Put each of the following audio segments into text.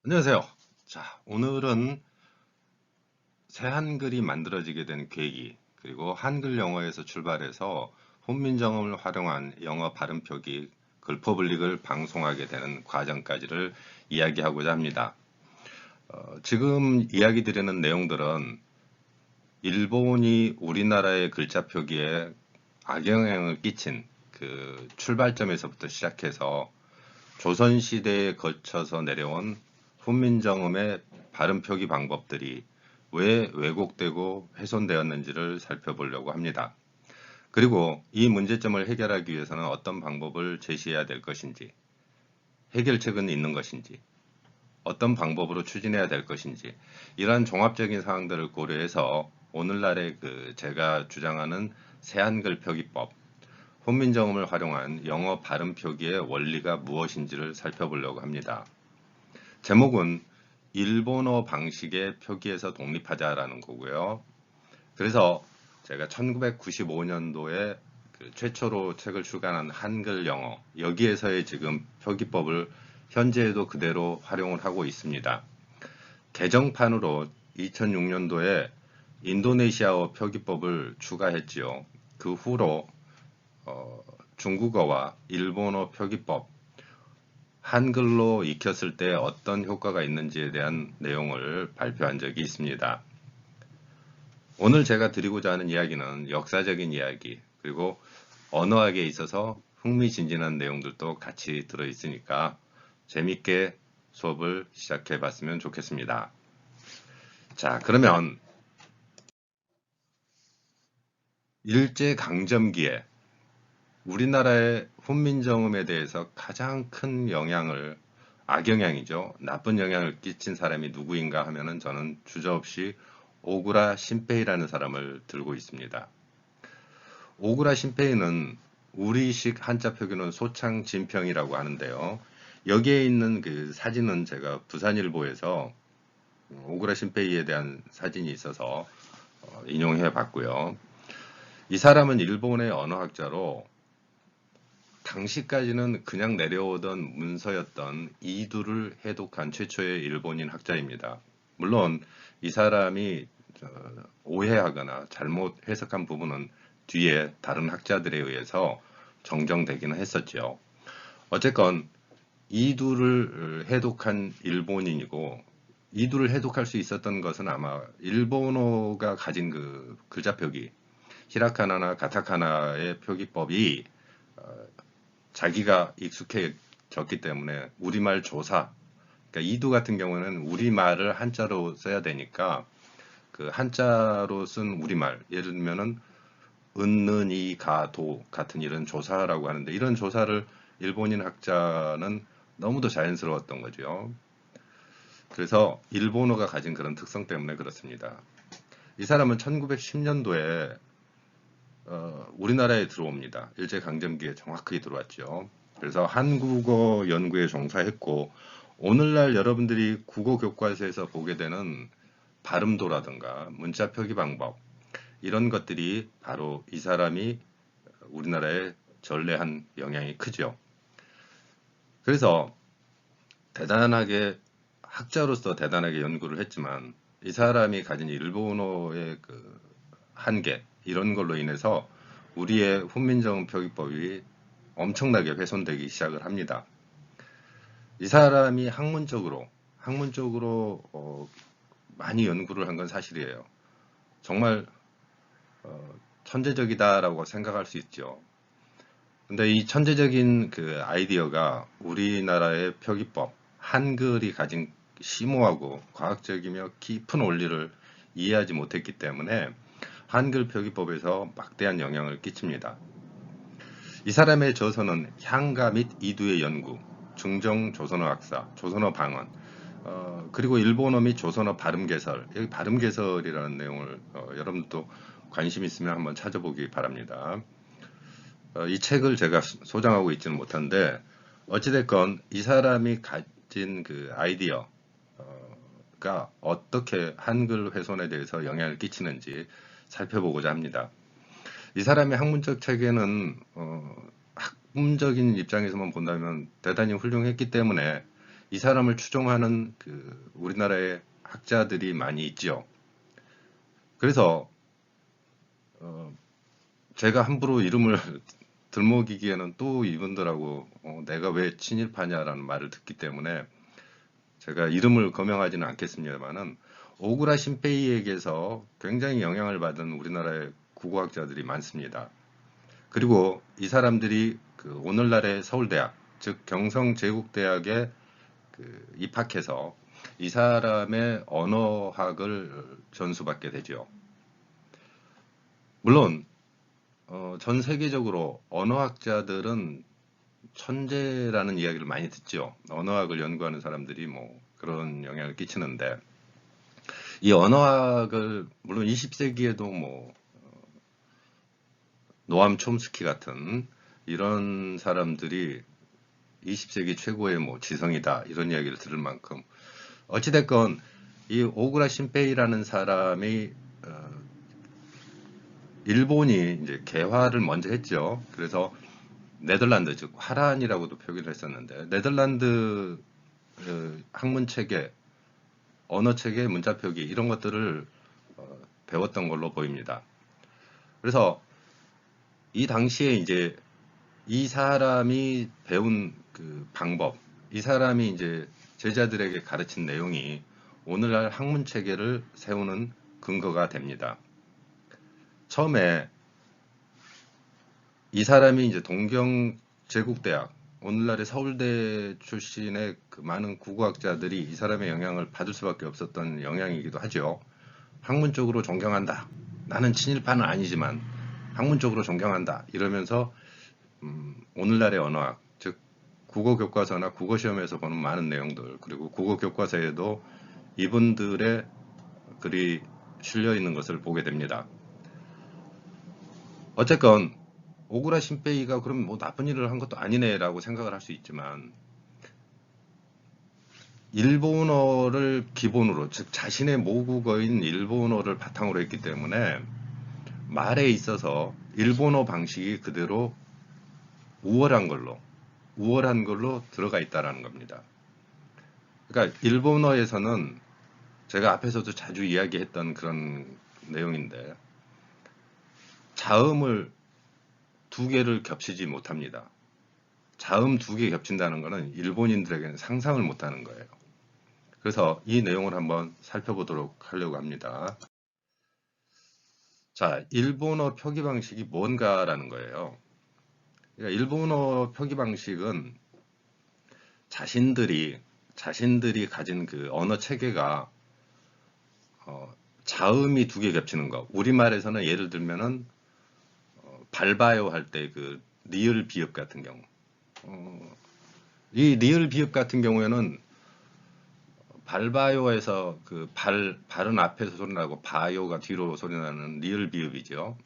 안녕하세요. 자, 오늘은 새 한글이 만들어지게 된 계기, 그리고 한글 영어에서 출발해서 훈민정음을 활용한 영어 발음 표기 글퍼블릭을 방송하게 되는 과정까지를 이야기하고자 합니다. 지금 이야기 드리는 내용들은 일본이 우리나라의 글자 표기에 악영향을 끼친 그 출발점에서부터 시작해서 조선시대에 거쳐서 내려온 훈민정음의 발음 표기 방법들이 왜 왜곡되고 훼손되었는지를 살펴보려고 합니다. 그리고 이 문제점을 해결하기 위해서는 어떤 방법을 제시해야 될 것인지, 해결책은 있는 것인지, 어떤 방법으로 추진해야 될 것인지, 이러한 종합적인 사항들을 고려해서 오늘날의 제가 주장하는 새한글 표기법, 훈민정음을 활용한 영어 발음 표기의 원리가 무엇인지를 살펴보려고 합니다. 제목은 일본어 방식의 표기에서 독립하자라는 거고요. 그래서 제가 1995년도에 최초로 책을 출간한 한글 영어, 여기에서의 지금 표기법을 현재에도 그대로 활용을 하고 있습니다. 개정판으로 2006년도에 인도네시아어 표기법을 추가했지요. 그 후로 중국어와 일본어 표기법, 한글로 익혔을 때 어떤 효과가 있는지에 대한 내용을 발표한 적이 있습니다. 오늘 제가 드리고자 하는 이야기는 역사적인 이야기, 그리고 언어학에 있어서 흥미진진한 내용들도 같이 들어있으니까 재밌게 수업을 시작해 봤으면 좋겠습니다. 자, 그러면 일제강점기에 우리나라의 훈민정음에 대해서 가장 큰 영향을, 악영향이죠. 나쁜 영향을 끼친 사람이 누구인가 하면은 저는 주저없이 오구라 신페이라는 사람을 들고 있습니다. 오구라 신페이는 우리식 한자 표기는 소창진평이라고 하는데요. 여기에 있는 그 사진은 제가 부산일보에서 오구라 신페이에 대한 사진이 있어서 인용해 봤고요. 이 사람은 일본의 언어학자로 당시까지는 그냥 내려오던 문서였던 이두를 해독한 최초의 일본인 학자입니다. 물론 이 사람이 오해하거나 잘못 해석한 부분은 뒤에 다른 학자들에 의해서 정정되기는 했었죠. 어쨌건 이두를 해독한 일본인이고, 이두를 해독할 수 있었던 것은 아마 일본어가 가진 그 글자 표기, 히라카나나 가타카나의 표기법이 자기가 익숙해졌기 때문에 우리말 조사, 그러니까 이두 같은 경우는 우리말을 한자로 써야 되니까 그 한자로 쓴 우리말, 예를 들면은 은, 이, 가, 도 같은 이런 조사라고 하는데, 이런 조사를 일본인 학자는 너무도 자연스러웠던 거죠. 그래서 일본어가 가진 그런 특성 때문에 그렇습니다. 이 사람은 1910년도에 우리나라에 들어옵니다. 일제강점기에 정확하게 들어왔죠. 그래서 한국어 연구에 종사했고, 오늘날 여러분들이 국어 교과서에서 보게 되는 발음도라든가 문자 표기 방법, 이런 것들이 바로 이 사람이 우리나라에 전례한 영향이 크죠. 그래서 대단하게, 학자로서 대단하게 연구를 했지만 이 사람이 가진 일본어의 그 한계, 이런 걸로 인해서 우리의 훈민정음 표기법이 엄청나게 훼손되기 시작을 합니다. 이 사람이 학문적으로 많이 연구를 한 건 사실이에요. 정말 천재적이다라고 생각할 수 있죠. 근데 이 천재적인 그 아이디어가 우리나라의 표기법, 한글이 가진 심오하고 과학적이며 깊은 원리를 이해하지 못했기 때문에 한글 표기법에서 막대한 영향을 끼칩니다. 이 사람의 저서는 향가 및 이두의 연구, 중정 조선어 학사, 조선어 방언, 그리고 일본어 및 조선어 발음 개설, 여기 발음 개설이라는 내용을 여러분도 관심 있으면 한번 찾아보기 바랍니다. 이 책을 제가 소장하고 있지는 못한데, 어찌됐건 이 사람이 가진 그 아이디어가 어떻게 한글 훼손에 대해서 영향을 끼치는지 살펴보고자 합니다. 이 사람의 학문적 체계는 학문적인 입장에서만 본다면 대단히 훌륭했기 때문에 이 사람을 추종하는 그 우리나라의 학자들이 많이 있죠. 그래서 제가 함부로 이름을 들먹이기에는 또 이분들하고 내가 왜 친일파냐라는 말을 듣기 때문에 제가 이름을 거명하지는 않겠습니다만은 오그라 신페이에게서 굉장히 영향을 받은 우리나라의 국어학자들이 많습니다. 그리고 이 사람들이 그 오늘날의 서울대학, 즉 경성제국대학에 그 입학해서 이 사람의 언어학을 전수받게 되죠. 물론 전 세계적으로 언어학자들은 천재라는 이야기를 많이 듣죠. 언어학을 연구하는 사람들이 뭐 그런 영향을 끼치는데 이 언어학을 물론 20세기에도 뭐 노암 촘스키 같은 이런 사람들이 20세기 최고의 뭐 지성이다 이런 이야기를 들을 만큼 어찌됐건 이 오그라 신페이라는 사람이 일본이 이제 개화를 먼저 했죠. 그래서 네덜란드 즉 화란이라고도 표기를 했었는데 네덜란드 학문 체계, 언어 체계, 문자 표기 이런 것들을 배웠던 걸로 보입니다. 그래서 이 당시에 이제 이 사람이 배운 그 방법, 이 사람이 이제 제자들에게 가르친 내용이 오늘날 학문 체계를 세우는 근거가 됩니다. 처음에 이 사람이 이제 동경제국대학, 오늘날의 서울대 출신의 그 많은 국어학자들이 이 사람의 영향을 받을 수밖에 없었던 영향이기도 하죠. 학문적으로 존경한다. 나는 친일파는 아니지만 학문적으로 존경한다. 이러면서 오늘날의 언어학, 즉 국어 교과서나 국어 시험에서 보는 많은 내용들, 그리고 국어 교과서에도 이분들의 글이 실려 있는 것을 보게 됩니다. 어쨌건 오그라 신페이가 그럼 뭐 나쁜 일을 한 것도 아니네라고 생각을 할 수 있지만 일본어를 기본으로 즉 자신의 모국어인 일본어를 바탕으로 했기 때문에 말에 있어서 일본어 방식이 그대로 우월한 걸로 들어가 있다라는 겁니다. 그러니까 일본어에서는 제가 앞에서도 자주 이야기했던 그런 내용인데 자음을 두 개를 겹치지 못합니다. 자음 두 개 겹친다는 것은 일본인들에게는 상상을 못하는 거예요. 그래서 이 내용을 한번 살펴보도록 하려고 합니다. 자, 일본어 표기 방식이 뭔가라는 거예요. 그러니까 일본어 표기 방식은 자신들이 가진 그 언어 체계가 자음이 두 개 겹치는 거. 우리말에서는 예를 들면은 발바요 할 때 그 리을 비읍 같은 경우. 이 리을 비읍 같은 경우에는 발바요에서 그 발은 앞에서 소리 나고 바요가 뒤로 소리 나는 리을 비읍이죠.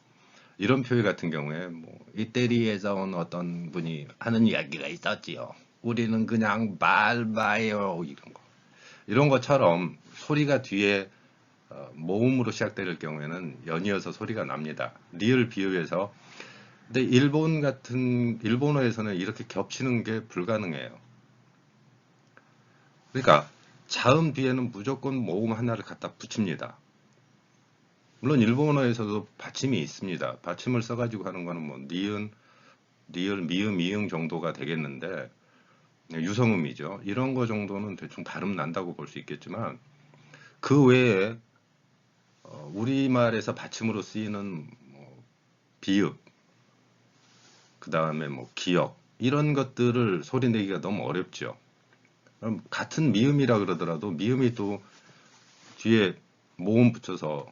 이런 표현 같은 경우에 뭐 이태리에서 온 어떤 분이 하는 이야기가 있었지요. 우리는 그냥 발바요 이런 거. 이런 것처럼 소리가 뒤에 모음으로 시작될 경우에는 연이어서 소리가 납니다. 리을 비읍에서. 근데 일본어에서는 이렇게 겹치는 게 불가능해요. 그러니까 자음 뒤에는 무조건 모음 하나를 갖다 붙입니다. 물론 일본어에서도 받침이 있습니다. 받침을 써가지고 하는 거는 뭐 니은, 리을, 미음, 이응 정도가 되겠는데 유성음이죠. 이런 거 정도는 대충 발음 난다고 볼 수 있겠지만 그 외에 우리말에서 받침으로 쓰이는 뭐 비읍, 그 다음에 뭐 기역 이런 것들을 소리내기가 너무 어렵죠. 그럼 같은 미음이라 그러더라도 미음이 또 뒤에 모음 붙여서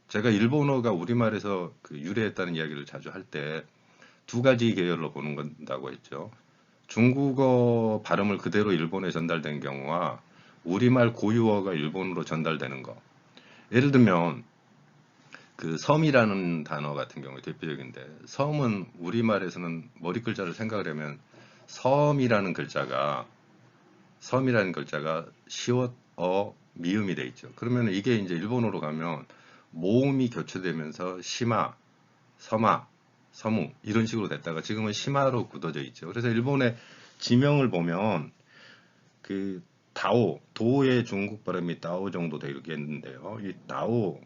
제가 일본어가 우리말에서 그 유래했다는 이야기를 자주 할 때 두 가지 계열로 보는 건다고 했죠. 중국어 발음을 그대로 일본에 전달된 경우와 우리말 고유어가 일본으로 전달되는 거. 예를 들면 그 섬이라는 단어 같은 경우에 대표적인데 섬은 우리말에서는 머리 글자를 생각을 하면 섬이라는 글자가 시옷 미음이 돼 있죠. 그러면 이게 이제 일본어로 가면 모음이 교체되면서 시마, 서마, 서무 이런 식으로 됐다가 지금은 시마로 굳어져 있죠. 그래서 일본의 지명을 보면 그 다오, 도의 중국 발음이 다오 정도 되겠는데요. 이 다오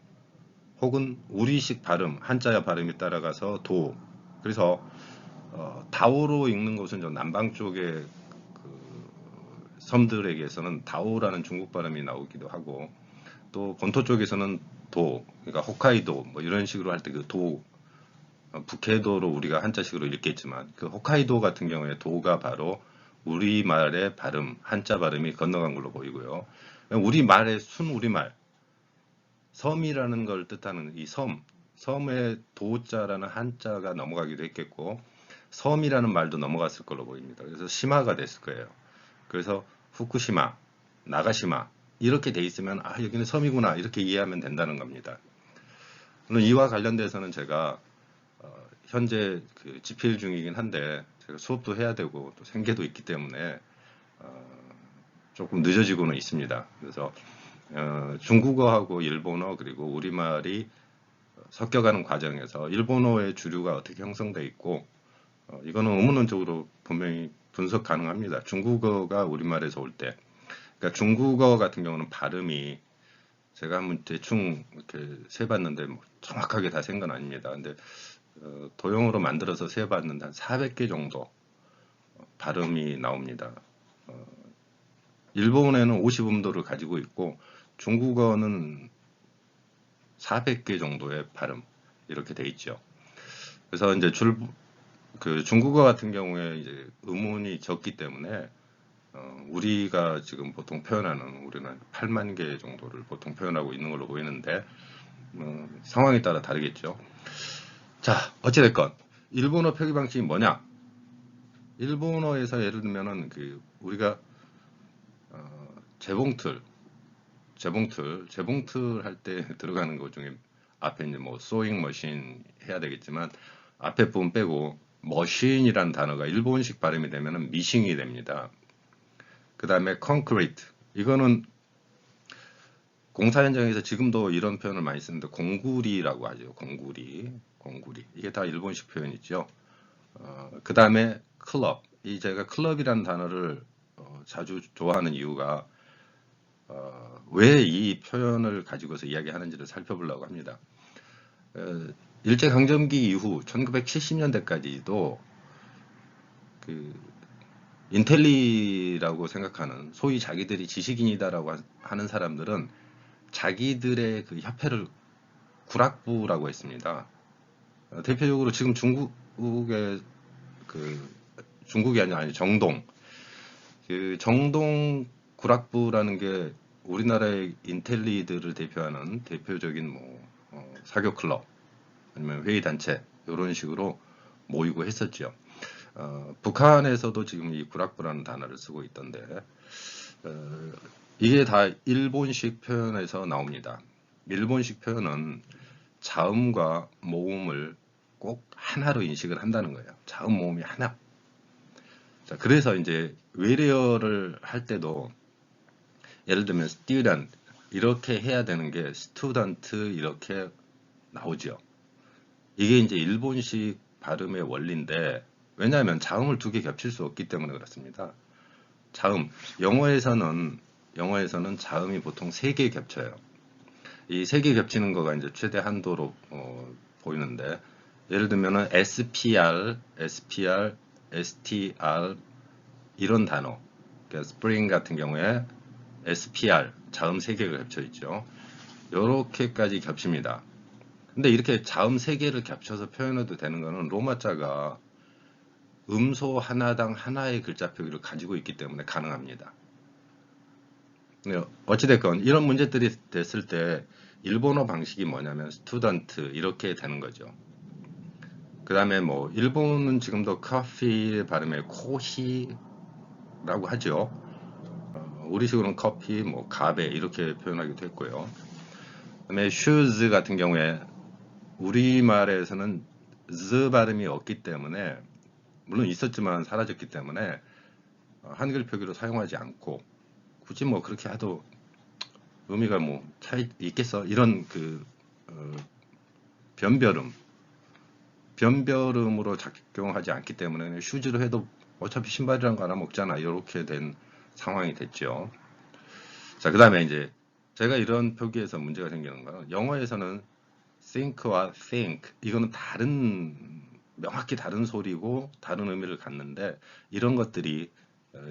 혹은 우리식 발음, 한자야 발음이 따라가서 도. 그래서 다오로 읽는 것은 좀 남방 쪽의 그 섬들에게서는 다오라는 중국 발음이 나오기도 하고, 또 본토 쪽에서는 도, 그러니까 홋카이도 뭐 이런 식으로 할 때 그 도, 북해도로 우리가 한자식으로 읽겠지만 그 홋카이도 같은 경우에 도가 바로 우리말의 발음, 한자 발음이 건너간 걸로 보이고요. 우리말의 순우리말, 섬이라는 걸 뜻하는 이 섬, 섬에 도자라는 한자가 넘어가기도 했겠고, 섬이라는 말도 넘어갔을 걸로 보입니다. 그래서 시마가 됐을 거예요. 그래서 후쿠시마, 나가시마 이렇게 돼 있으면 아 여기는 섬이구나 이렇게 이해하면 된다는 겁니다. 물론 이와 관련돼서는 제가 현재 그 집필 중이긴 한데 제가 수업도 해야 되고 또 생계도 있기 때문에 조금 늦어지고는 있습니다. 그래서 중국어하고 일본어 그리고 우리말이 섞여가는 과정에서 일본어의 주류가 어떻게 형성돼 있고 이거는 의문론적으로 분명히 분석 가능합니다. 중국어가 우리말에서 올 때, 그러니까 중국어 같은 경우는 발음이 제가 한번 대충 이렇게 세봤는데 뭐 정확하게 다 센 건 아닙니다. 근데 도형으로 만들어서 세봤는데 한 400개 정도 발음이 나옵니다. 일본에는 50음도를 가지고 있고 중국어는 400개 정도의 발음 이렇게 돼 있죠. 그래서 이제 그 중국어 같은 경우에 이제 음운이 적기 때문에 우리가 지금 보통 표현하는 우리는 8만 개 정도를 보통 표현하고 있는 걸로 보이는데 상황에 따라 다르겠죠. 자, 어찌됐건 일본어 표기 방식이 뭐냐? 일본어에서 예를 들면은 그 우리가 재봉틀 할 때 들어가는 것 중에 앞에 이제 뭐 소잉 머신 해야 되겠지만 앞에 부분 빼고 머신이라는 단어가 일본식 발음이 되면은 미싱이 됩니다. 그 다음에 concrete 이거는 공사 현장에서 지금도 이런 표현을 많이 쓰는데 공구리라고 하죠. 공구리 이게 다 일본식 표현이죠. 그 다음에 클럽 이 제가 클럽이라는 단어를 자주 좋아하는 이유가 왜 이 표현을 가지고서 이야기하는지를 살펴보려고 합니다. 일제강점기 이후 1970년대까지도 그 인텔리라고 생각하는 소위 자기들이 지식인이다라고 하는 사람들은 자기들의 그 협회를 구락부라고 했습니다. 대표적으로 지금 중국이 아니 정동 그 정동 구락부라는 게 우리나라의 인텔리들을 대표하는 대표적인 뭐 사교 클럽 아니면 회의 단체 이런 식으로 모이고 했었죠. 북한에서도 지금 이 구락부라는 단어를 쓰고 있던데 이게 다 일본식 표현에서 나옵니다. 일본식 표현은 자음과 모음을 꼭 하나로 인식을 한다는 거예요. 자음 모음이 하나. 자, 그래서 이제 외래어를 할 때도 예를 들면 student 이렇게 해야 되는 게 student 이렇게 나오죠. 이게 이제 일본식 발음의 원리인데 왜냐하면 자음을 두 개 겹칠 수 없기 때문에 그렇습니다. 자음 영어에서는 자음이 보통 세 개 겹쳐요. 이 세 개 겹치는 거가 이제 최대 한도로 보이는데 예를 들면은 SPR, STR 이런 단어, 그러니까 spring 같은 경우에 SPR 자음 세 개가 겹쳐 있죠. 이렇게까지 겹칩니다. 근데 이렇게 자음 세 개를 겹쳐서 표현해도 되는 거는 로마자가 음소 하나당 하나의 글자 표기를 가지고 있기 때문에 가능합니다. 어찌됐건 이런 문제들이 됐을 때 일본어 방식이 뭐냐면 스튜던트 이렇게 되는 거죠. 그 다음에 뭐 일본은 지금도 커피 발음에 코히라고 하죠. 우리식으로는 커피, 뭐 가베 이렇게 표현하기도 했고요. 그다음에 슈즈 같은 경우에 우리말에서는 z 발음이 없기 때문에 물론 있었지만 사라졌기 때문에 한글 표기로 사용하지 않고 굳이 뭐 그렇게 해도 의미가 뭐 차이 있겠어 이런 그 변별음으로 작용하지 않기 때문에 슈즈로 해도 어차피 신발이란 거 하나 먹잖아 이렇게 된 상황이 됐죠. 자, 그 다음에 이제 제가 이런 표기에서 문제가 생기는 거는 영어에서는 think와 think 이거는 명확히 다른 소리고 다른 의미를 갖는데 이런 것들이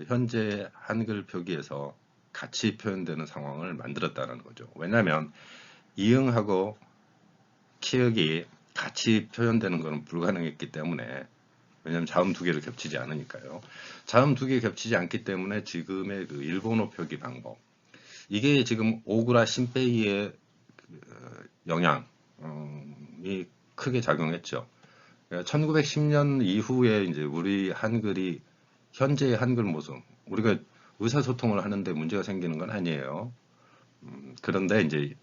현재 한글 표기에서 같이 표현되는 상황을 만들었다는 거죠. 왜냐하면 이응하고 키읔이 같이 표현되는 것은 불가능했기 때문에 왜냐하면 자음 두 개를 겹치지 않으니까요. 자음 두 개 겹치지 않기 때문에 지금의 그 일본어 표기 방법 이게 지금 오구라 신페이의 영향이 크게 작용했죠. 1910년 이후에 이제 우리 한글이 현재의 한글 모습, 우리가 의사소통을 하는데 문제가 생기는 건 아니에요. 그런데 이제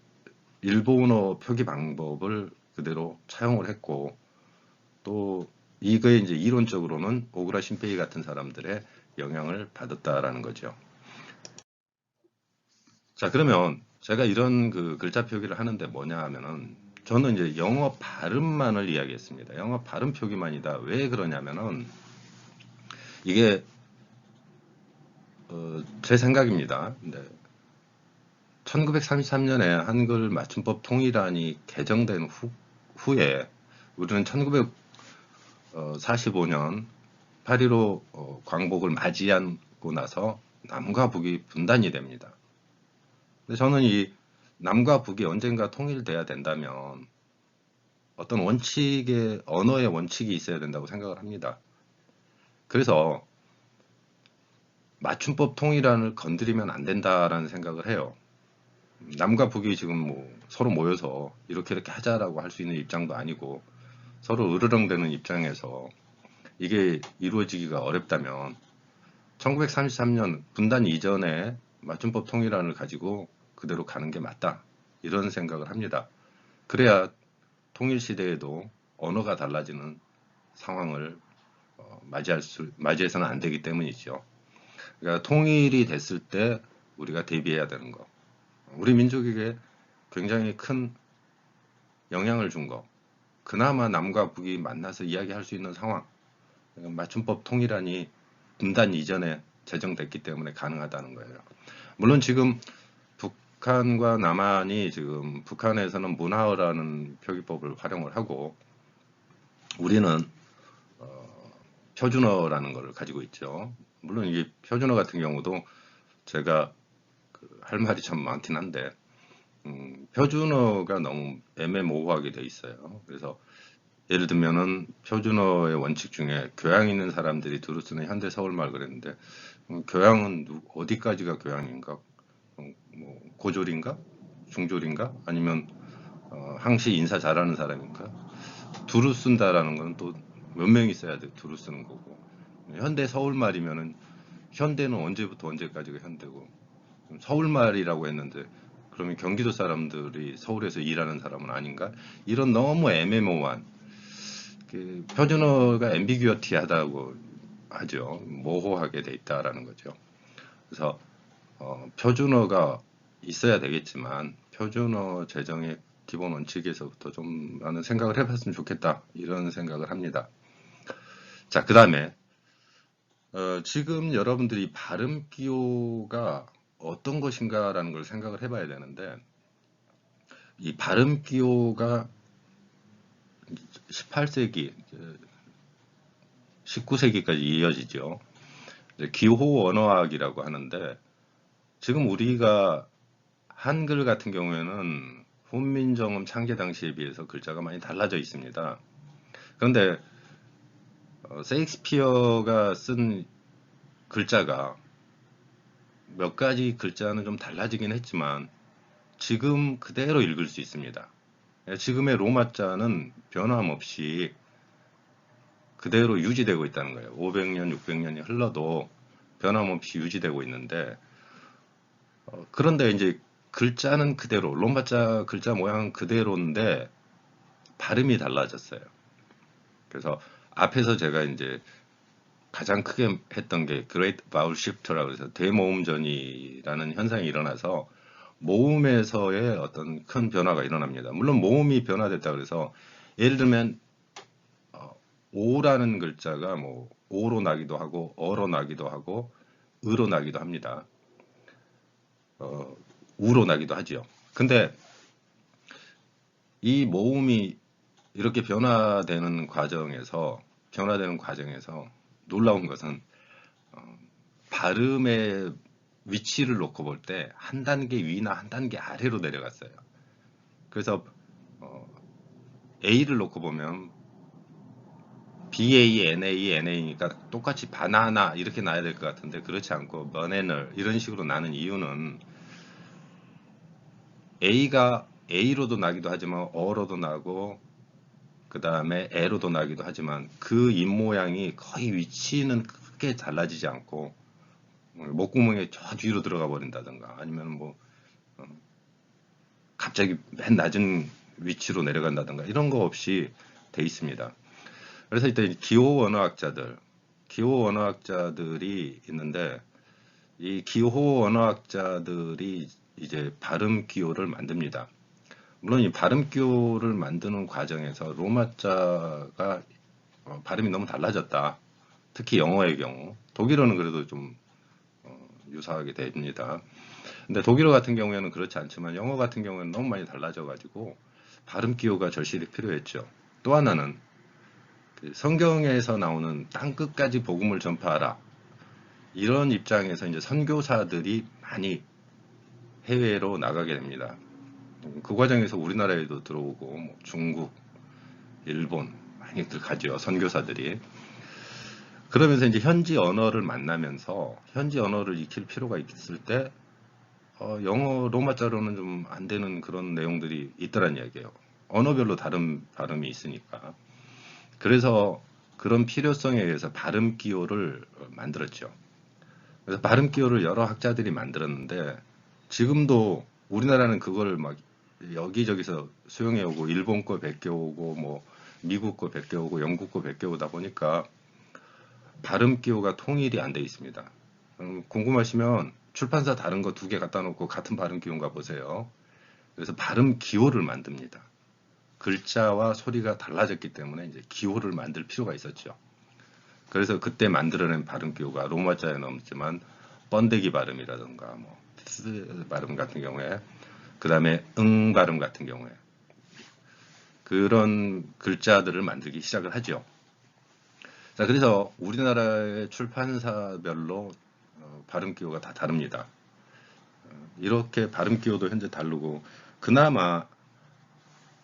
일본어 표기 방법을 그대로 차용을 했고 또 이거에 이제 이론적으로는 오그라 신페이 같은 사람들의 영향을 받았다라는 거죠. 자, 그러면 제가 이런 그 글자 표기를 하는데 뭐냐 하면은 저는 이제 영어 발음만을 이야기했습니다. 영어 발음 표기만이다. 왜 그러냐면은 이게 제 생각입니다. 근데 1933년에 한글 맞춤법 통일안이 개정된 후에 우리는 1945년 8.15 광복을 맞이하고 나서 남과 북이 분단이 됩니다. 근데 저는 이 남과 북이 언젠가 통일돼야 된다면 어떤 언어의 원칙이 있어야 된다고 생각을 합니다. 그래서 맞춤법 통일안을 건드리면 안 된다라는 생각을 해요. 남과 북이 지금 뭐 서로 모여서 이렇게 하자라고 할 수 있는 입장도 아니고 서로 으르렁대는 입장에서 이게 이루어지기가 어렵다면 1933년 분단 이전에 맞춤법 통일안을 가지고 그대로 가는 게 맞다. 이런 생각을 합니다. 그래야 통일 시대에도 언어가 달라지는 상황을 맞이해서는 안 되기 때문이죠. 그러니까 통일이 됐을 때 우리가 대비해야 되는 거. 우리 민족에게 굉장히 큰 영향을 준 거. 그나마 남과 북이 만나서 이야기할 수 있는 상황. 맞춤법 통일안이 분단 이전에 제정됐기 때문에 가능하다는 거예요. 물론 지금 북한과 남한이 지금 북한에서는 문화어라는 표기법을 활용을 하고 우리는 표준어라는 걸 가지고 있죠. 물론 이 표준어 같은 경우도 제가 할 말이 참 많긴 한데 표준어가 너무 애매모호하게 돼 있어요. 그래서 예를 들면은 표준어의 원칙 중에 교양 있는 사람들이 두루 쓰는 현대 서울말 그랬는데 교양은 어디까지가 교양인가? 뭐 고졸인가? 중졸인가? 아니면 항시 인사 잘하는 사람인가? 두루 쓴다라는 건 또 몇 명 있어야 돼 두루 쓰는 거고 현대 서울말이면은 현대는 언제부터 언제까지가 현대고 서울말이라고 했는데 그러면 경기도 사람들이 서울에서 일하는 사람은 아닌가? 이런 너무 애매모호한 그 표준어가 앰비규어티하다고 하죠. 모호하게 돼 있다라는 거죠. 그래서 표준어가 있어야 되겠지만 표준어 제정의 기본 원칙에서부터 좀 많은 생각을 해봤으면 좋겠다 이런 생각을 합니다. 자, 그 다음에 지금 여러분들이 발음 기호가 어떤 것인가라는 걸 생각을 해봐야 되는데 이 발음 기호가 18세기, 19세기까지 이어지죠. 기호 언어학이라고 하는데 지금 우리가 한글 같은 경우에는 훈민정음 창제 당시에 비해서 글자가 많이 달라져 있습니다. 그런데 세익스피어가 쓴 글자가 몇 가지 글자는 좀 달라지긴 했지만 지금 그대로 읽을 수 있습니다. 지금의 로마자는 변함없이 그대로 유지되고 있다는 거예요. 500년, 600년이 흘러도 변함없이 유지되고 있는데 그런데 이제 글자는 그대로 로마자 글자 모양은 그대로인데 발음이 달라졌어요. 그래서 앞에서 제가 이제 가장 크게 했던 게 Great Vowel Shift라고 해서 대모음전이라는 현상이 일어나서 모음에서의 어떤 큰 변화가 일어납니다. 물론 모음이 변화됐다 그래서 예를 들면 오라는 글자가 뭐 오로 나기도 하고 어로 나기도 하고 으로 나기도 합니다. 우로 나기도 하지요. 근데 이 모음이 이렇게 변화되는 과정에서 놀라운 것은 발음의 위치를 놓고 볼 때 한 단계 위나 한 단계 아래로 내려갔어요. 그래서 A를 놓고 보면 BANANA니까 똑같이 바나나 이렇게 나야 될 것 같은데 그렇지 않고 버네널 이런 식으로 나는 이유는 A가 A로도 나기도 하지만 어로도 나고 그 다음에 에로도 나기도 하지만 그 입 모양이 거의 위치는 크게 달라지지 않고 목구멍에 저 뒤로 들어가 버린다든가 아니면 뭐 갑자기 맨 낮은 위치로 내려간다든가 이런 거 없이 돼 있습니다. 그래서 이때 기호 언어학자들이 있는데 이 기호 언어학자들이 이제 발음 기호를 만듭니다. 물론 이 발음 기호를 만드는 과정에서 로마자가 발음이 너무 달라졌다. 특히 영어의 경우 독일어는 그래도 좀 유사하게 됩니다. 근데 독일어 같은 경우에는 그렇지 않지만 영어 같은 경우에는 너무 많이 달라져 가지고 발음 기호가 절실히 필요했죠. 또 하나는 그 성경에서 나오는 땅 끝까지 복음을 전파하라. 이런 입장에서 이제 선교사들이 많이 해외로 나가게 됩니다. 그 과정에서 우리나라에도 들어오고 뭐 중국, 일본 많이들 가죠. 선교사들이. 그러면서 이제 현지 언어를 만나면서 현지 언어를 익힐 필요가 있을 때 영어 로마자로는 좀 안 되는 그런 내용들이 있더란 이야기예요. 언어별로 다른 발음이 있으니까. 그래서 그런 필요성에 의해서 발음 기호를 만들었죠. 그래서 발음 기호를 여러 학자들이 만들었는데 지금도 우리나라는 그걸 막 여기저기서 수용해 오고 일본 거 베껴 오고 뭐 미국 거 베껴 오고 영국 거 베껴 오다 보니까 발음 기호가 통일이 안 돼 있습니다. 궁금하시면 출판사 다른 거 2개 갖다 놓고 같은 발음 기호인가 보세요. 그래서 발음 기호를 만듭니다. 글자와 소리가 달라졌기 때문에 이제 기호를 만들 필요가 있었죠. 그래서 그때 만들어낸 발음 기호가 로마자에 넘지만 번데기 발음이라든가 뭐 스 발음 같은 경우에 그 다음에 응 발음 같은 경우에 그런 글자들을 만들기 시작을 하죠. 자, 그래서 우리나라의 출판사별로 발음 기호가 다 다릅니다. 이렇게 발음 기호도 현재 다르고 그나마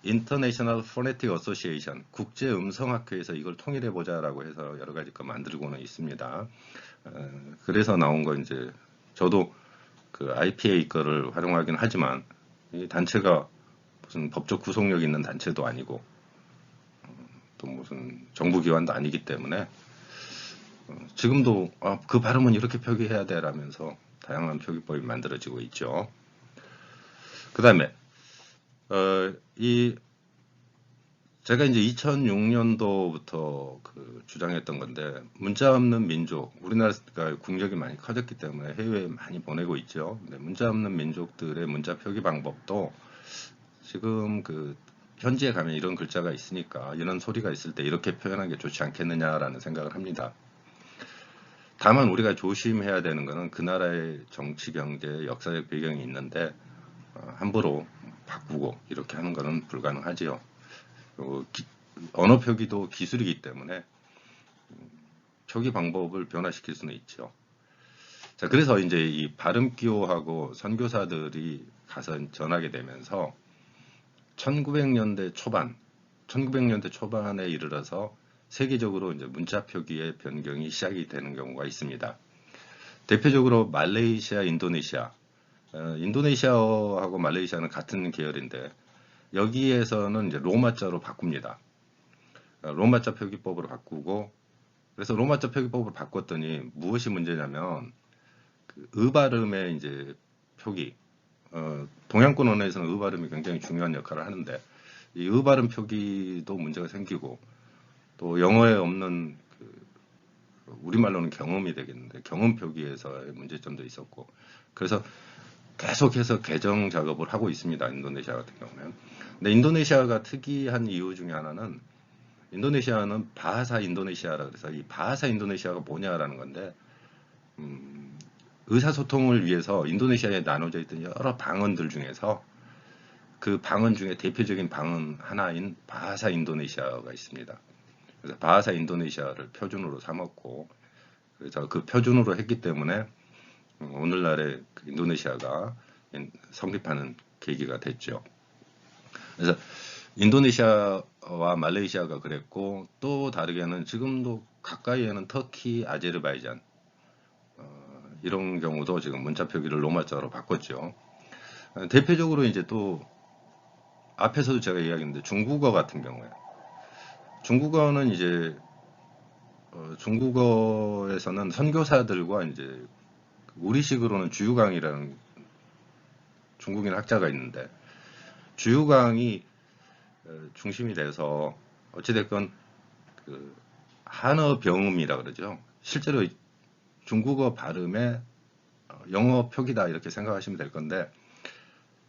International Phonetic Association 국제 음성학회에서 이걸 통일해 보자라고 해서 여러 가지 거 만들고는 있습니다. 그래서 나온 거 이제 저도 그 IPA 거를 활용하긴 하지만 이 단체가 무슨 법적 구속력 있는 단체도 아니고 또 무슨 정부기관도 아니기 때문에 지금도 그 발음은 이렇게 표기해야 돼라면서 다양한 표기법이 만들어지고 있죠. 그 다음에 제가 이제 2006년도부터 그 주장했던 건데 문자 없는 민족 우리나라가 국력이 많이 커졌기 때문에 해외에 많이 보내고 있죠. 근데 문자 없는 민족들의 문자 표기 방법도 지금 그 현지에 가면 이런 글자가 있으니까 이런 소리가 있을 때 이렇게 표현하는 게 좋지 않겠느냐라는 생각을 합니다. 다만 우리가 조심해야 되는 것은 그 나라의 정치, 경제, 역사적 배경이 있는데 함부로 바꾸고 이렇게 하는 것은 불가능하지요. 언어 표기도 기술이기 때문에 표기 방법을 변화시킬 수는 있죠. 자, 그래서 이제 이 발음 기호하고 선교사들이 가서 전하게 되면서 1900년대 초반에 이르러서 세계적으로 이제 문자 표기의 변경이 시작이 되는 경우가 있습니다. 대표적으로 말레이시아, 인도네시아. 인도네시아하고 말레이시아는 같은 계열인데 여기에서는 이제 로마자로 바꿉니다. 로마자 표기법으로 바꾸고 그래서 로마자 표기법으로 바꿨더니 무엇이 문제냐면 그 발음의 이제 표기 동양권 언어에서는 발음이 굉장히 중요한 역할을 하는데 이 발음 표기도 문제가 생기고 또 영어에 없는 우리말로는 경음이 되겠는데 경음 표기에서의 문제점도 있었고 그래서 계속해서 개정 작업을 하고 있습니다. 인도네시아 같은 경우는. 근데 인도네시아가 특이한 이유 중에 하나는 인도네시아는 바하사 인도네시아라 그래서 이 바하사 인도네시아가 뭐냐라는 건데 의사소통을 위해서 인도네시아에 나눠져 있던 여러 방언들 중에서 그 방언 중에 대표적인 방언 하나인 바하사 인도네시아가 있습니다. 그래서 바하사 인도네시아를 표준으로 삼았고, 그래서 그 표준으로 했기 때문에 오늘날의 그 인도네시아가 성립하는 계기가 됐죠. 그래서 인도네시아와 말레이시아가 그랬고, 또 다르게는 지금도 가까이에는 터키, 아제르바이잔 이런 경우도 지금 문자 표기를 로마자로 바꿨죠. 대표적으로 이제 또 앞에서도 제가 이야기했는데 중국어 같은 경우에 중국어는 이제 중국어에서는 선교사들과 이제 우리식으로는 주유강이라는 중국인 학자가 있는데 주유강이 중심이 돼서 어찌됐건 그 한어 병음이라 그러죠. 실제로 중국어 발음의 영어 표기다 이렇게 생각하시면 될 건데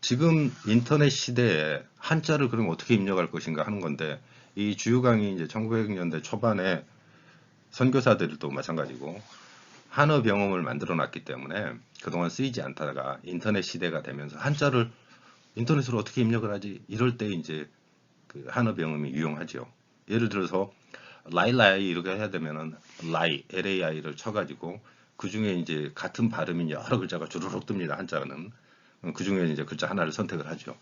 지금 인터넷 시대에 한자를 그럼 어떻게 입력할 것인가 하는 건데 이 주유강이 이제 1900년대 초반에 선교사들도 마찬가지고 한어 병음을 만들어 놨기 때문에 그동안 쓰이지 않다가 인터넷 시대가 되면서 한자를 인터넷으로 어떻게 입력을 하지? 이럴 때 이제 그 한어 병음이 유용하죠. 예를 들어서 라이라이 이렇게 해야 되면은 라이, LAI를 쳐가지고 그 중에 이제 같은 발음인 여러 글자가 주르륵 뜹니다. 한자는. 그 중에 이제 글자 하나를 선택을 하죠.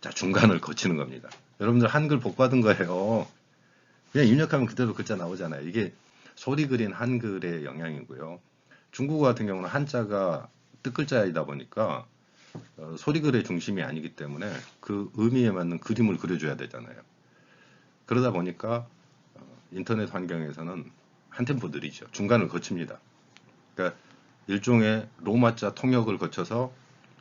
자, 중간을 거치는 겁니다. 여러분들 한글 복 받은 거예요. 그냥 입력하면 그대로 글자 나오잖아요. 이게 소리 그린 한글의 영향이고요. 중국어 같은 경우는 한자가 뜻글자이다 보니까 소리글의 중심이 아니기 때문에 그 의미에 맞는 그림을 그려줘야 되잖아요. 그러다 보니까 인터넷 환경에서는 한 템포 느리죠. 중간을 거칩니다. 그러니까 일종의 로마자 통역을 거쳐서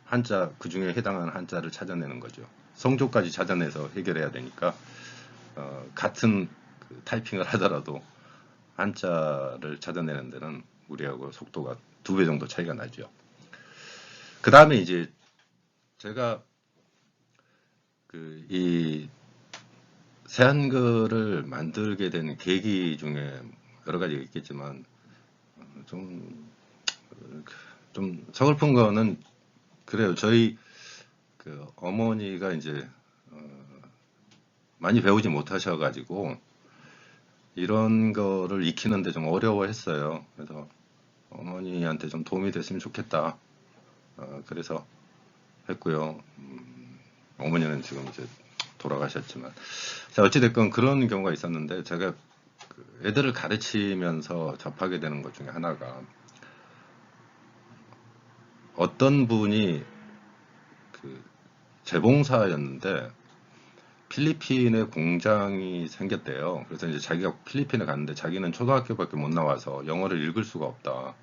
한자 그 중에 해당하는 한자를 찾아내는 거죠. 성조까지 찾아내서 해결해야 되니까 같은 그 타이핑을 하더라도 한자를 찾아내는 데는 우리하고 속도가 2배 정도 차이가 나죠. 그 다음에 이제 제가 그 이 새한글을 만들게 된 계기 중에 여러 가지가 있겠지만 좀, 좀 서글픈 거는 그래요. 저희 그 어머니가 이제 많이 배우지 못하셔가지고 이런 거를 익히는데 좀 어려워했어요. 그래서 어머니한테 좀 도움이 됐으면 좋겠다. 그래서 했고요. 어머니는 지금 이제 돌아가셨지만. 자, 어찌됐건 그런 경우가 있었는데, 제가 그 애들을 가르치면서 접하게 되는 것 중에 하나가, 어떤 분이 그 재봉사였는데, 필리핀에 공장이 생겼대요. 그래서 이제 자기가 필리핀에 갔는데, 자기는 초등학교밖에 못 나와서 영어를 읽을 수가 없다.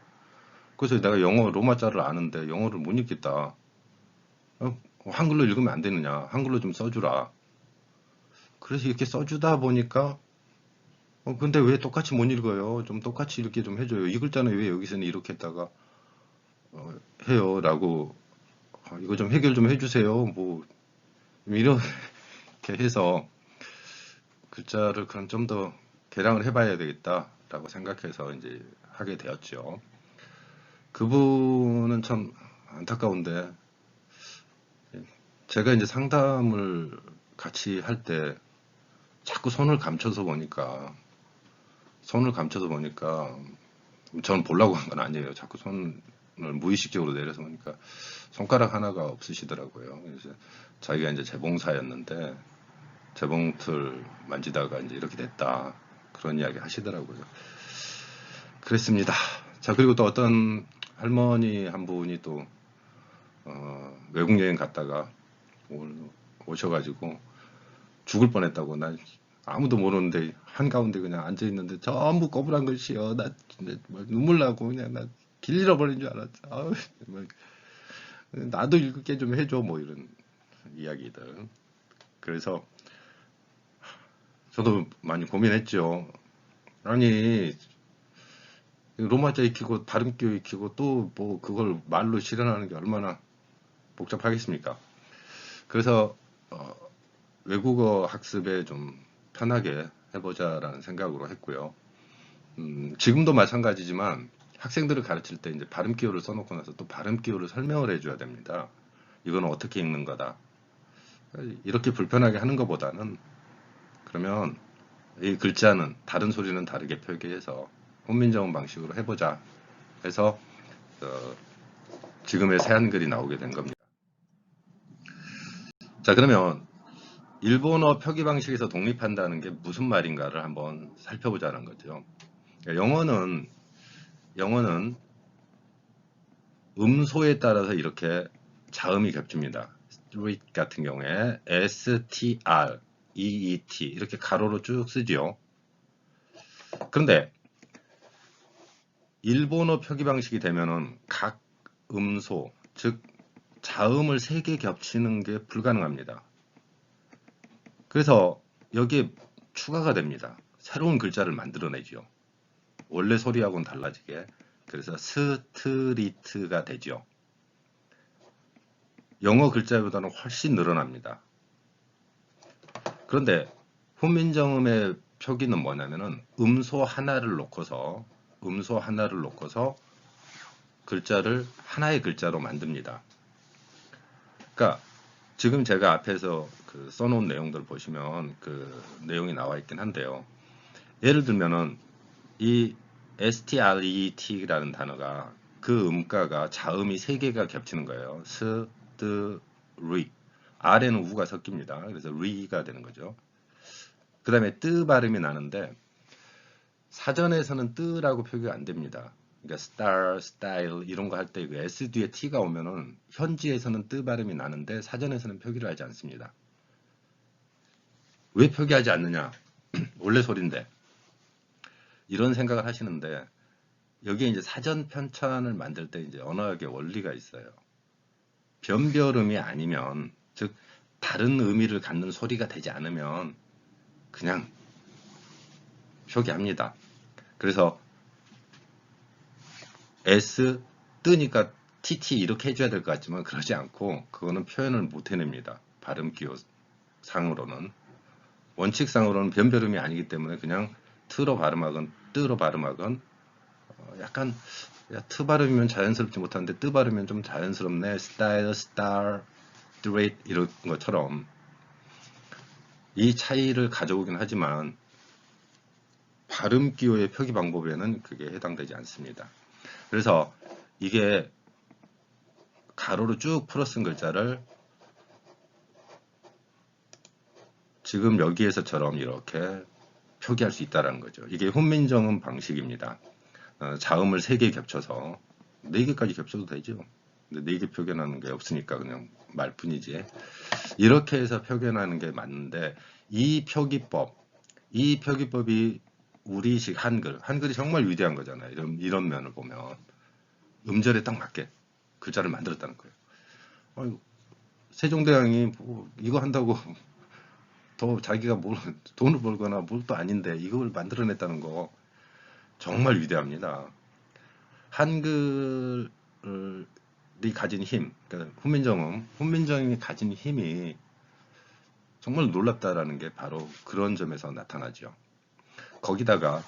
그래서 내가 영어 로마자를 아는데 영어를 못 읽겠다. 한글로 읽으면 안 되느냐? 한글로 좀 써주라. 그래서 이렇게 써주다 보니까 근데 왜 똑같이 못 읽어요? 좀 똑같이 읽게 좀 해줘요. 이 글자는 왜 여기서는 이렇게 했다가 해요? 라고 이거 좀 해결 좀 해주세요. 뭐 이렇게 해서 글자를 그럼 좀 더 개량을 해봐야 되겠다라고 생각해서 이제 하게 되었죠. 그분은 참 안타까운데 제가 이제 상담을 같이 할 때 자꾸 손을 감춰서 보니까 저는 보려고 한 건 아니에요. 자꾸 손을 무의식적으로 내려서 보니까 손가락 하나가 없으시더라고요. 그래서 자기가 이제 재봉사였는데 재봉틀 만지다가 이제 이렇게 됐다. 그런 이야기 하시더라고요. 그랬습니다. 자, 그리고 또 어떤 할머니 한 분이 또 외국 여행 갔다가 오셔가지고 죽을 뻔했다고. 난 아무도 모르는데 한가운데 그냥 앉아 있는데 전부 꼬부란 글씨요. 나 진짜 눈물 나고 그냥 나 길 잃어버린 줄 알았어. 아우, 나도 읽게 좀 해줘 뭐 이런 이야기들. 그래서 저도 많이 고민했죠. 아니 로마자 익히고 발음기 익히고 또 뭐 그걸 말로 실현하는 게 얼마나 복잡하겠습니까? 그래서 외국어 학습에 좀 편하게 해보자라는 생각으로 했고요. 지금도 마찬가지지만 학생들을 가르칠 때 이제 발음 기호를 써놓고 나서 또 발음 기호를 설명을 해줘야 됩니다. 이거는 어떻게 읽는 거다. 이렇게 불편하게 하는 것보다는 그러면 이 글자는 다른 소리는 다르게 표기해서 훈민정음 방식으로 해보자 해서 지금의 새 한글이 나오게 된 겁니다. 자, 그러면 일본어 표기 방식에서 독립한다는 게 무슨 말인가를 한번 살펴보자는 거죠. 영어는 음소에 따라서 이렇게 자음이 겹칩니다. street 같은 경우에 S-T-R, E-E-T 이렇게 가로로 쭉 쓰지요. 그런데 일본어 표기 방식이 되면은 각 음소, 즉 자음을 3개 겹치는 게 불가능합니다. 그래서 여기에 추가가 됩니다. 새로운 글자를 만들어내죠. 원래 소리하고는 달라지게. 그래서 스트리트가 되죠. 영어 글자보다는 훨씬 늘어납니다. 그런데 훈민정음의 표기는 뭐냐면은 음소 하나를 놓고서 글자를 하나의 글자로 만듭니다. 그러니까 지금 제가 앞에서 써놓은 내용들 보시면 그 내용이 나와 있긴 한데요. 예를 들면은 이 stret라는 단어가 그 음가가 자음이 3개가 겹치는 거예요. 스, 뜨, 리. R에는 우가 섞입니다. 그래서 리가 되는 거죠. 그 다음에 뜨 발음이 나는데 사전에서는 뜨라고 표기가 안 됩니다. 그러니까 star, style 이런 거 할 때 그 S 뒤에 T가 오면은 현지에서는 뜨 발음이 나는데 사전에서는 표기를 하지 않습니다. 왜 표기하지 않느냐? 원래 소리인데. 이런 생각을 하시는데 여기에 이제 사전 편찬을 만들 때 이제 언어학의 원리가 있어요. 변별음이 아니면, 즉 다른 의미를 갖는 소리가 되지 않으면 그냥 표기합니다. 그래서 S 뜨니까 TT 이렇게 해줘야 될 것 같지만 그러지 않고 그거는 표현을 못 해냅니다. 발음 기호 상으로는. 원칙상으로는 변별음이 아니기 때문에 그냥 트로 발음하건 뜨로 발음하건 약간 트 발음이면 자연스럽지 못한데 뜨 발음이면 좀 자연스럽네. 스타일, 스타, 드레이트 이런 것처럼 이 차이를 가져오긴 하지만 발음 기호의 표기 방법에는 그게 해당되지 않습니다. 그래서 이게 가로로 쭉 풀어 쓴 글자를 지금 여기에서처럼 이렇게 표기할 수 있다는 거죠. 이게 훈민정음 방식입니다. 자음을 3개 겹쳐서 4개까지 겹쳐도 되죠. 근데 4개 표현하는 게 없으니까 그냥 말뿐이지. 이렇게 해서 표현하는 게 맞는데 이 표기법이 우리식 한글이 정말 위대한 거잖아요. 이런 면을 보면 음절에 딱 맞게 글자를 만들었다는 거예요. 아이고, 세종대왕이 뭐 이거 한다고 더 자기가 돈을 벌거나 뭘 또 아닌데 이걸 만들어냈다는 거 정말 위대합니다. 한글이 가진 힘, 그러니까 훈민정음이 가진 힘이 정말 놀랍다라는 게 바로 그런 점에서 나타나죠. 거기다가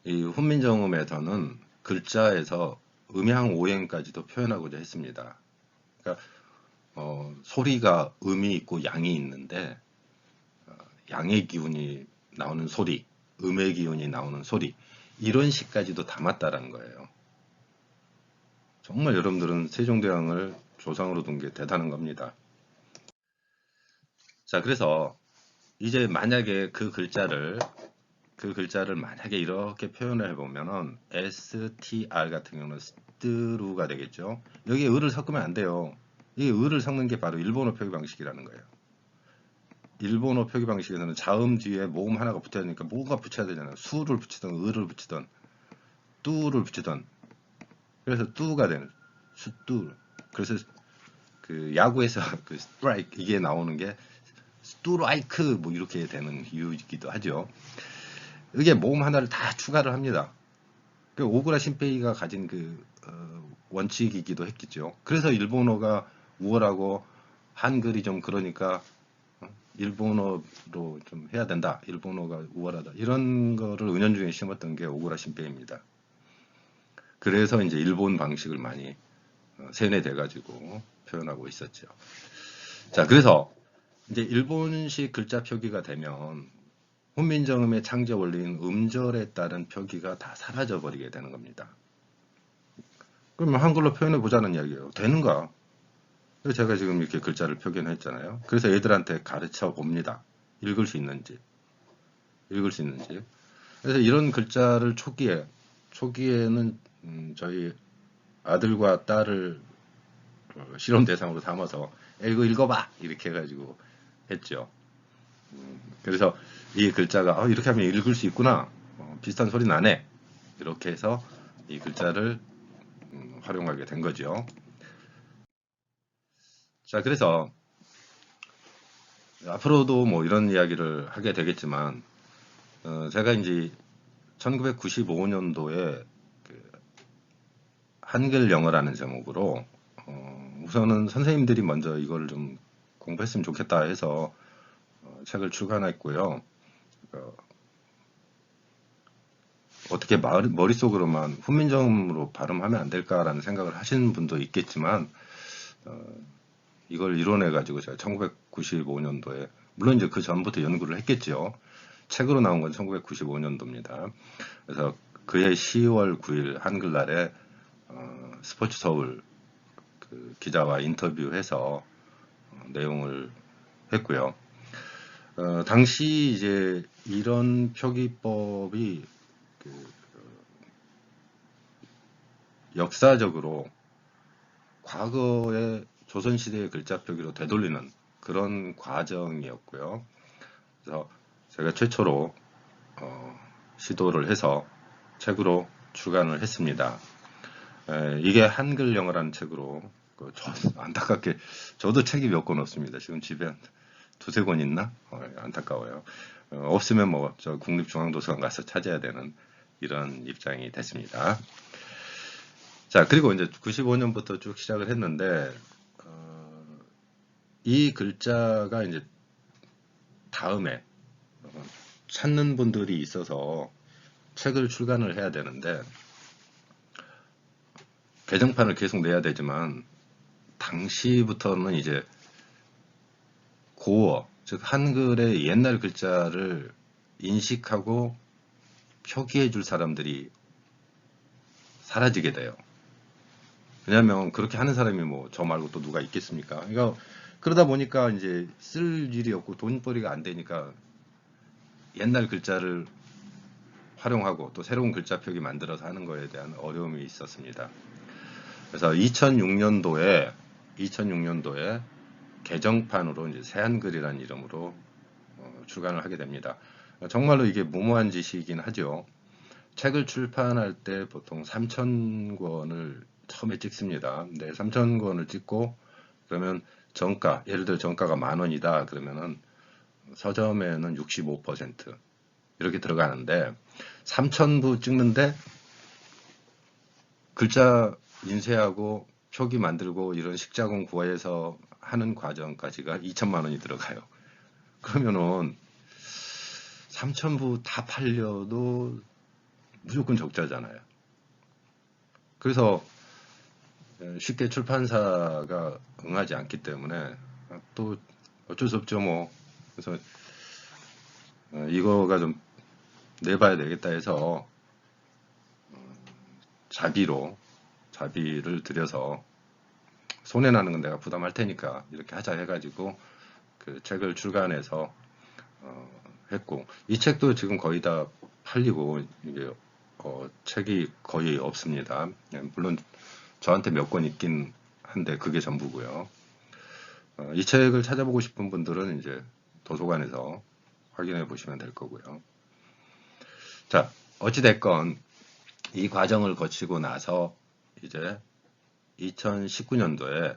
이 훈민정음에서는 글자에서 음양 오행까지도 표현하고자 했습니다. 그러니까 소리가 음이 있고 양이 있는데 양의 기운이 나오는 소리, 음의 기운이 나오는 소리 이런 식까지도 담았다라는 거예요. 정말 여러분들은 세종대왕을 조상으로 둔 게 대단한 겁니다. 자, 그래서 이제 만약에 그 글자를 만약에 이렇게 표현을 해보면은 STR 같은 경우는 스트루가 되겠죠. 여기에 을을 섞으면 안 돼요. 이 을을 섞는 게 바로 일본어 표기 방식이라는 거예요. 일본어 표기 방식에서는 자음 뒤에 모음 하나가 붙어야 되니까 뭐가 붙여야 되잖아요. 수를 붙이든 을을 붙이든 뚜를 붙이든. 그래서 뚜가 되는 수뚜. 그래서 그 야구에서 그 스트라이크 이게 나오는 게 스트라이크 뭐 이렇게 되는 이유이기도 하죠. 이게 모음 하나를 다 추가를 합니다. 그 오그라 신페이가 가진 원칙이기도 했겠죠. 그래서 일본어가 우월하고 한글이 좀 그러니까 일본어로 좀 해야 된다. 일본어가 우월하다. 이런 거를 은연중에 심었던 게 오그라 신페이입니다. 그래서 이제 일본 방식을 많이 세뇌돼 가지고 표현하고 있었죠. 자, 그래서 이제 일본식 글자 표기가 되면 훈민정음의 창제 원리인 음절에 따른 표기가 다 사라져 버리게 되는 겁니다. 그러면 한글로 표현해 보자는 이야기예요. 되는가? 그래서 제가 지금 이렇게 글자를 표현했잖아요. 그래서 애들한테 가르쳐 봅니다. 읽을 수 있는지. 그래서 이런 글자를 초기에는 저희 아들과 딸을 실험 대상으로 삼아서 이거 읽어봐 이렇게 해가지고 했죠. 그래서 이 글자가 이렇게 하면 읽을 수 있구나. 비슷한 소리 나네. 이렇게 해서 이 글자를 활용하게 된 거죠. 자, 그래서 앞으로도 뭐 이런 이야기를 하게 되겠지만 제가 이제 1995년도에 그 한글 영어라는 제목으로 우선은 선생님들이 먼저 이걸 좀 공부했으면 좋겠다 해서 책을 출간했고요. 어떻게 머릿속으로만 훈민정음으로 발음하면 안 될까라는 생각을 하시는 분도 있겠지만 이걸 이뤄내가지고 제가 1995년도에 물론 이제 그 전부터 연구를 했겠죠. 책으로 나온 건 1995년도입니다. 그래서 그해 10월 9일 한글날에 스포츠 서울 그 기자와 인터뷰해서 내용을 했고요. 당시 이제 이런 표기법이 역사적으로 과거의 조선시대의 글자 표기로 되돌리는 그런 과정이었고요. 그래서 제가 최초로 시도를 해서 책으로 출간을 했습니다. 이게 한글 영어라는 책으로 안타깝게 저도 책이 몇 권 없습니다. 지금 집에 한 두세 권 있나? 안타까워요. 없으면 뭐 저 국립중앙도서관 가서 찾아야 되는 이런 입장이 됐습니다. 자, 그리고 이제 95년부터 쭉 시작을 했는데 이 글자가 이제 다음에 찾는 분들이 있어서 책을 출간을 해야 되는데 개정판을 계속 내야 되지만 당시부터는 이제 고어, 즉 한글의 옛날 글자를 인식하고 표기해 줄 사람들이 사라지게 돼요. 왜냐하면 그렇게 하는 사람이 뭐 저 말고 또 누가 있겠습니까? 그러니까 그러다 보니까 이제 쓸 일이 없고 돈벌이가 안 되니까 옛날 글자를 활용하고 또 새로운 글자 표기 만들어서 하는 거에 대한 어려움이 있었습니다. 그래서 2006년도에 개정판으로 이제 새한글이라는 이름으로 출간을 하게 됩니다. 정말로 이게 무모한 짓이긴 하죠. 책을 출판할 때 보통 3,000권을 처음에 찍습니다. 네, 3,000권을 찍고 그러면 정가, 예를 들어 정가가 10,000원이다 그러면은 서점에는 65% 이렇게 들어가는데 3,000부 찍는데 글자 인쇄하고 표기 만들고 이런 식자금 구해서 하는 과정까지가 2천만 원이 들어가요. 그러면은 3,000부 다 팔려도 무조건 적자잖아요. 그래서 쉽게 출판사가 응하지 않기 때문에 또 어쩔 수 없죠 뭐. 그래서 이거가 좀 내봐야 되겠다 해서 자비를 들여서 손해나는 건 내가 부담할 테니까 이렇게 하자 해가지고 그 책을 출간해서 했고 이 책도 지금 거의 다 팔리고 이게 책이 거의 없습니다. 물론 저한테 몇 권 있긴 한데 그게 전부고요. 이 책을 찾아보고 싶은 분들은 이제 도서관에서 확인해 보시면 될 거고요. 자, 어찌됐건 이 과정을 거치고 나서 이제 2019년도에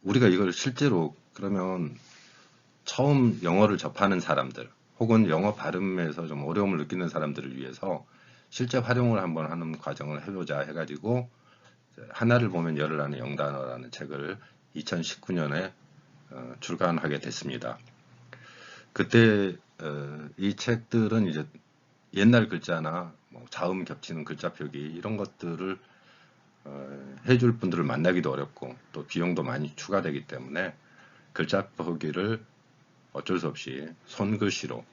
우리가 이걸 실제로 그러면 처음 영어를 접하는 사람들 혹은 영어 발음에서 좀 어려움을 느끼는 사람들을 위해서 실제 활용을 한번 하는 과정을 해보자 해가지고 하나를 보면 열을 아는 영단어라는 책을 2019년에 출간하게 됐습니다. 그때 이 책들은 이제 옛날 글자나 뭐 자음 겹치는 글자 표기 이런 것들을 해줄 분들을 만나기도 어렵고 또 비용도 많이 추가되기 때문에 글자 표기를 어쩔 수 없이 손글씨로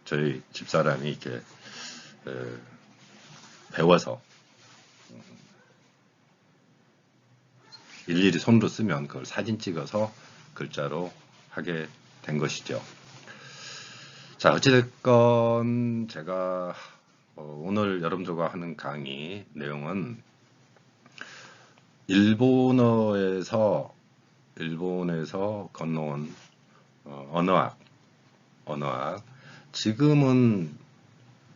저희 집사람이 이렇게 배워서 일일이 손으로 쓰면 그걸 사진 찍어서 글자로 하게 된 것이죠. 자, 어찌됐건 제가 오늘 여러분들과 하는 강의 내용은 일본에서 건너온 언어학. 지금은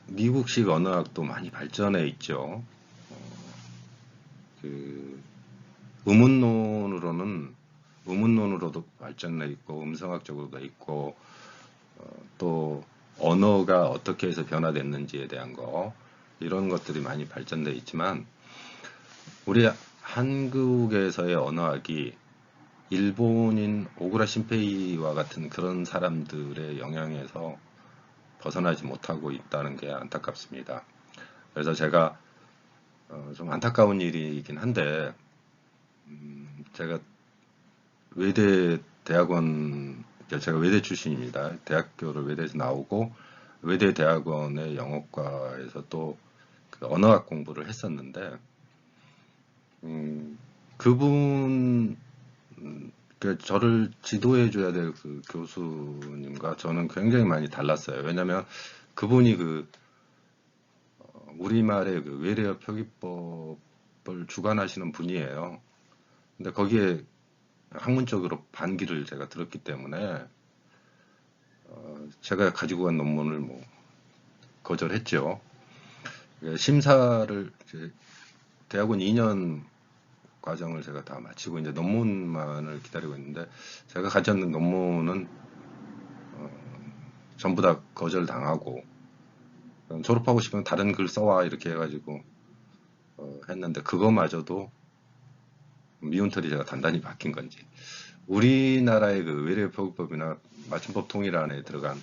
미국식 언어학도 많이 발전해 있죠. 의문론으로도 발전해 있고 음성학적으로도 있고 또 언어가 어떻게 해서 변화됐는지에 대한 거 이런 것들이 많이 발전돼 있지만 우리 한국에서의 언어학이 일본인 오구라 신페이와 같은 그런 사람들의 영향에서 벗어나지 못하고 있다는 게 안타깝습니다. 그래서 제가 좀 안타까운 일이긴 한데 제가 제가 외대 출신입니다. 대학교를 외대에서 나오고 외대 대학원의 영어과에서 또 그 언어학 공부를 했었는데 그분 저를 지도해 줘야 될 그 교수님과 저는 굉장히 많이 달랐어요. 왜냐하면 그분이 우리말의 그 외래어 표기법을 주관하시는 분이에요. 근데 거기에 학문적으로 반기를 제가 들었기 때문에 제가 가지고 간 논문을 거절했죠. 심사를 대학원 2년 과정을 제가 다 마치고 이제 논문만을 기다리고 있는데 제가 가져온 논문은 전부 다 거절당하고 졸업하고 싶으면 다른 글 써와 이렇게 해가지고 했는데 그거마저도 미운털이 제가 단단히 박힌 건지 우리나라의 그 외래어 표기법이나 맞춤법 통일안에 들어간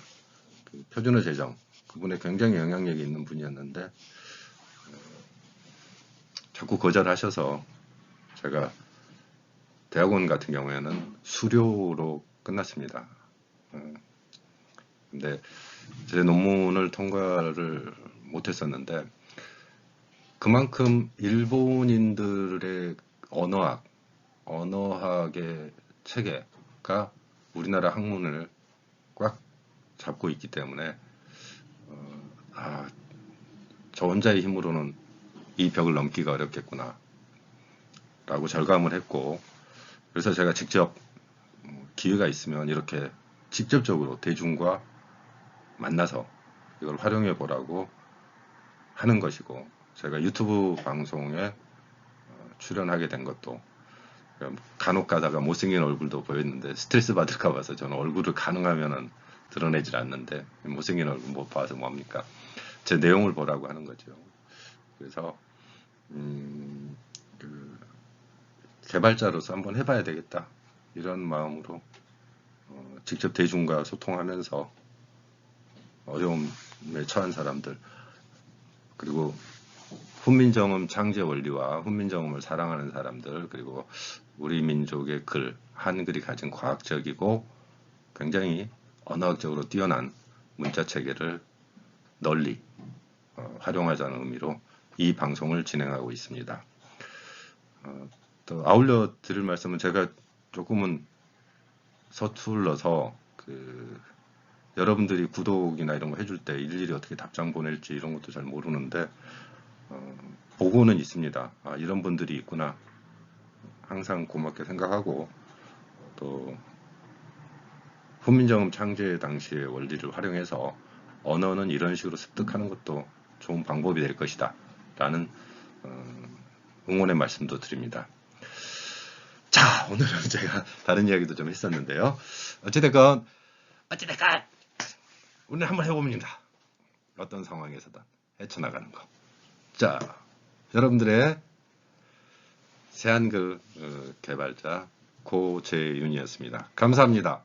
그 표준어 제정 그분에 굉장히 영향력이 있는 분이었는데 자꾸 거절하셔서 제가 대학원 같은 경우에는 수료로 끝났습니다. 근데 제 논문을 통과를 못했었는데 그만큼 일본인들의 언어학의 체계가 우리나라 학문을 꽉 잡고 있기 때문에 저 혼자의 힘으로는 이 벽을 넘기가 어렵겠구나 라고 절감을 했고 그래서 제가 직접 기회가 있으면 이렇게 직접적으로 대중과 만나서 이걸 활용해 보라고 하는 것이고 제가 유튜브 방송에 출연하게 된 것도 간혹 가다가 못생긴 얼굴도 보였는데 스트레스 받을까 봐서 저는 얼굴을 가능하면은 드러내질 않는데 못생긴 얼굴 못 봐서 뭐합니까? 제 내용을 보라고 하는 거죠. 그래서 개발자로서 한번 해봐야 되겠다 이런 마음으로 직접 대중과 소통하면서 어려움에 처한 사람들 그리고 훈민정음 창제 원리와 훈민정음을 사랑하는 사람들 그리고 우리 민족의 글 한글이 가진 과학적이고 굉장히 언어학적으로 뛰어난 문자 체계를 널리 활용하자는 의미로 이 방송을 진행하고 있습니다. 또 아울러 드릴 말씀은 제가 조금은 서툴러서 여러분들이 구독이나 이런 거 해줄 때 일일이 어떻게 답장 보낼지 이런 것도 잘 모르는데 보고는 있습니다. 이런 분들이 있구나 항상 고맙게 생각하고 또 훈민정음 창제 당시의 원리를 활용해서 언어는 이런 식으로 습득하는 것도 좋은 방법이 될 것이다 라는 응원의 말씀도 드립니다. 자, 오늘은 제가 다른 이야기도 좀 했었는데요. 어찌됐건 오늘 한번 해봅니다. 어떤 상황에서든 헤쳐나가는 거. 자, 여러분들의 새한글 개발자 고재윤이었습니다. 감사합니다.